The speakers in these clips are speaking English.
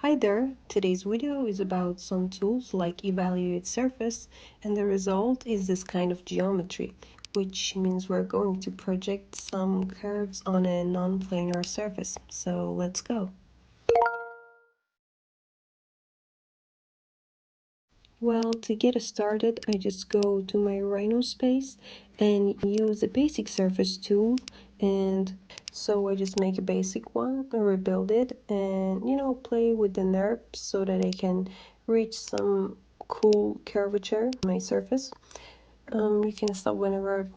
Hi there, today's video is about some tools like evaluate surface, and the result is this kind of geometry, which means we're going to project some curves on a non-planar surface. So let's go. Well, to get us started, I just go to my Rhino space and use the basic surface tool. And so I just make a basic one, rebuild it, and play with the NURBS so that I can reach some cool curvature on my surface. You can stop whenever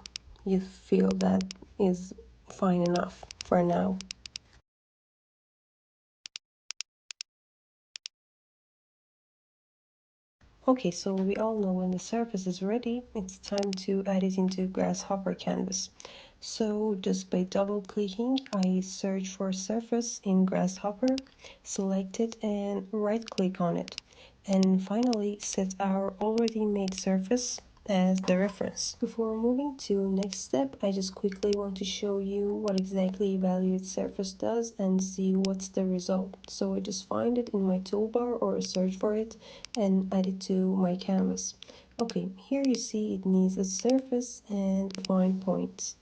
you feel that is fine enough for now. Okay, so we all know when the surface is ready, it's time to add it into Grasshopper canvas. So just by double clicking, I search for surface in Grasshopper, select it and right click on it. And finally set our already made surface as the reference. Before moving to next step, I just quickly want to show you what exactly evaluate surface does and see what's the result. So I just find it in my toolbar or search for it and add it to my canvas. Okay, here you see it needs a surface and define points.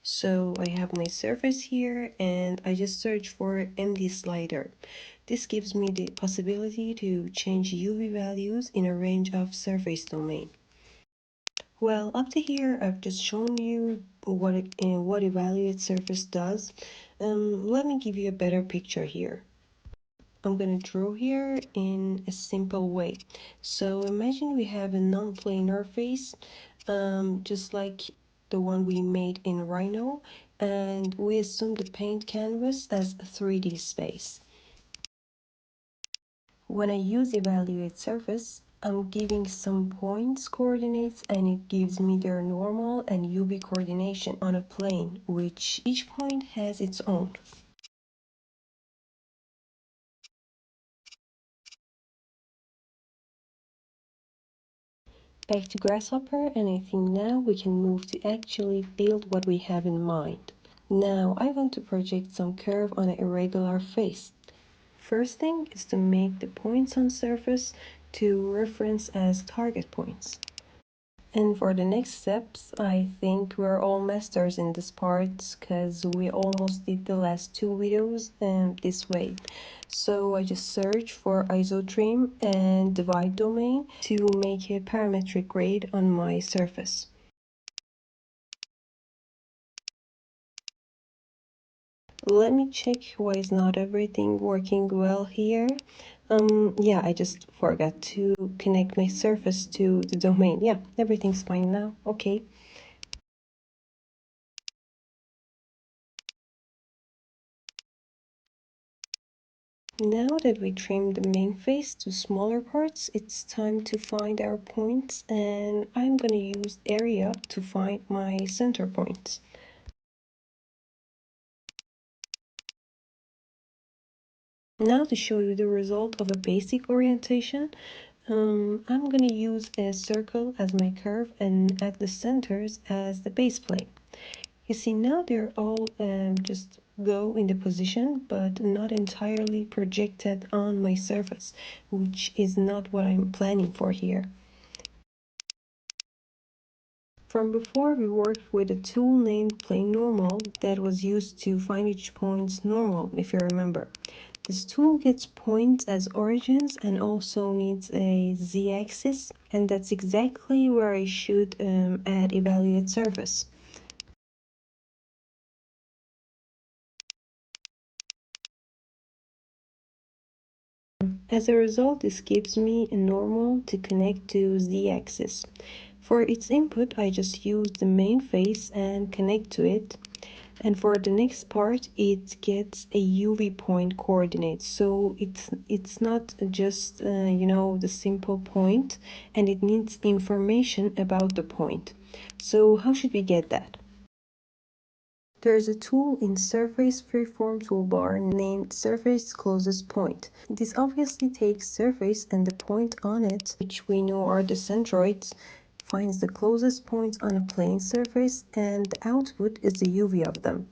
So I have my surface here and I just search for MD slider. This gives me the possibility to change UV values in a range of surface domain. Well, up to here, I've just shown you what evaluate surface does. Let me give you a better picture here. I'm gonna draw here in a simple way. So imagine we have a non-planar face, just like the one we made in Rhino, and we assume the paint canvas as a 3D space. When I use evaluate surface, I'm giving some points coordinates and it gives me their normal and UV coordination on a plane, which each point has its own. Back to Grasshopper, and I think now we can move to actually build what we have in mind. Now I want to project some curve on an irregular face. First thing is to make the points on surface to reference as target points. And for the next steps, I think we're all masters in this part because we almost did the last two videos this way. So I just search for Isotrim and divide domain to make a parametric grade on my surface. Let me check why is not everything working well here. Yeah, I just forgot to connect my surface to the domain. Yeah, everything's fine now. Okay. Now that we trimmed the main face to smaller parts, it's time to find our points, and I'm gonna use area to find my center points. Now to show you the result of a basic orientation, I'm gonna use a circle as my curve and add the centers as the base plane. You see now they're all just go in the position but not entirely projected on my surface, which is not what I'm planning for here. From before, we worked with a tool named Plane Normal that was used to find each point's normal, if you remember. This tool gets points as origins and also needs a z-axis, and that's exactly where I should add evaluate surface. As a result, this gives me a normal to connect to z-axis. For its input, I just use the main face and connect to it. And for the next part, it gets a UV point coordinate. So it's not just, the simple point, and it needs information about the point. So how should we get that? There's a tool in Surface Freeform toolbar named Surface Closest Point. This obviously takes surface and the point on it, which we know are the centroids, finds the closest points on a plane surface, and the output is the UV of them.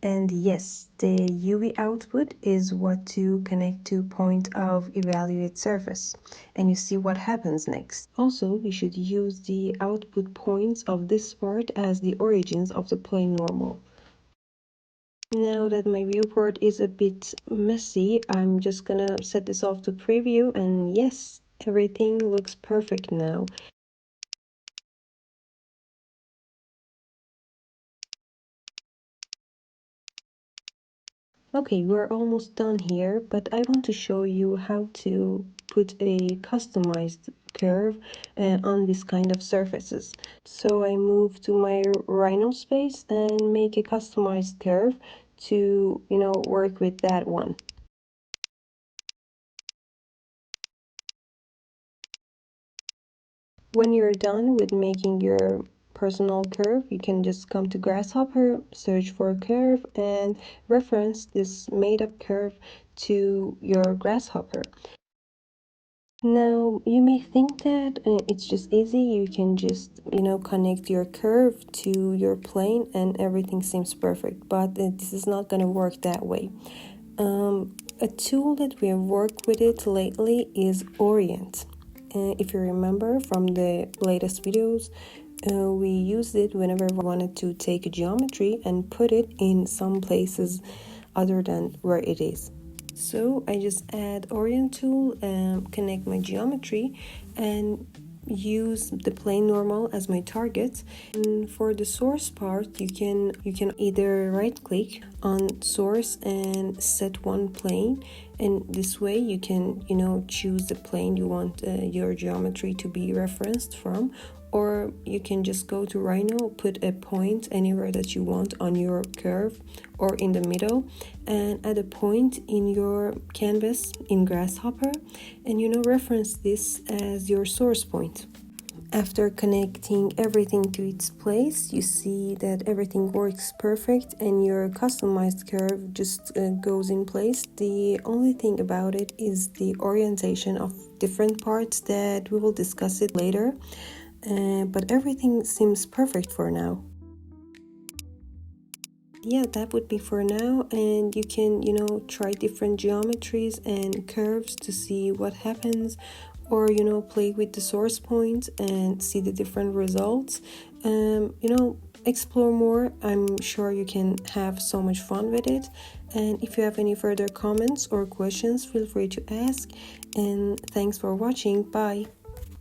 And yes, the UV output is what to connect to point of evaluate surface. And you see what happens next. Also, we should use the output points of this part as the origins of the plane normal. Now that my viewport is a bit messy, I'm just gonna set this off to preview, and yes, everything looks perfect now. Okay, we're almost done here, but I want to show you how to put a customized curve on this kind of surfaces. So I move to my Rhino space and make a customized curve to, work with that one. When you're done with making your personal curve, you can just come to Grasshopper, search for a curve, and reference this made-up curve to your Grasshopper. Now, you may think that it's just easy. You can just, connect your curve to your plane and everything seems perfect. But this is not going to work that way. A tool that we have worked with it lately is Orient. If you remember from the latest videos, we used it whenever we wanted to take a geometry and put it in some places other than where it is. So I just add Orient tool, connect my geometry, and use the plane normal as my target. And for the source part, you can either right click on source and set one plane, and this way you can choose the plane you want your geometry to be referenced from, or you can just go to Rhino, put a point anywhere that you want on your curve or in the middle, and add a point in your canvas in Grasshopper, and reference this as your source point. After connecting everything to its place, you see that everything works perfect and your customized curve just goes in place. The only thing about it is the orientation of different parts that we will discuss it later. But everything seems perfect for now. Yeah, that would be for now, and you can try different geometries and curves to see what happens, or play with the source point and see the different results. Explore more. I'm sure you can have so much fun with it. And if you have any further comments or questions, feel free to ask. And thanks for watching. Bye.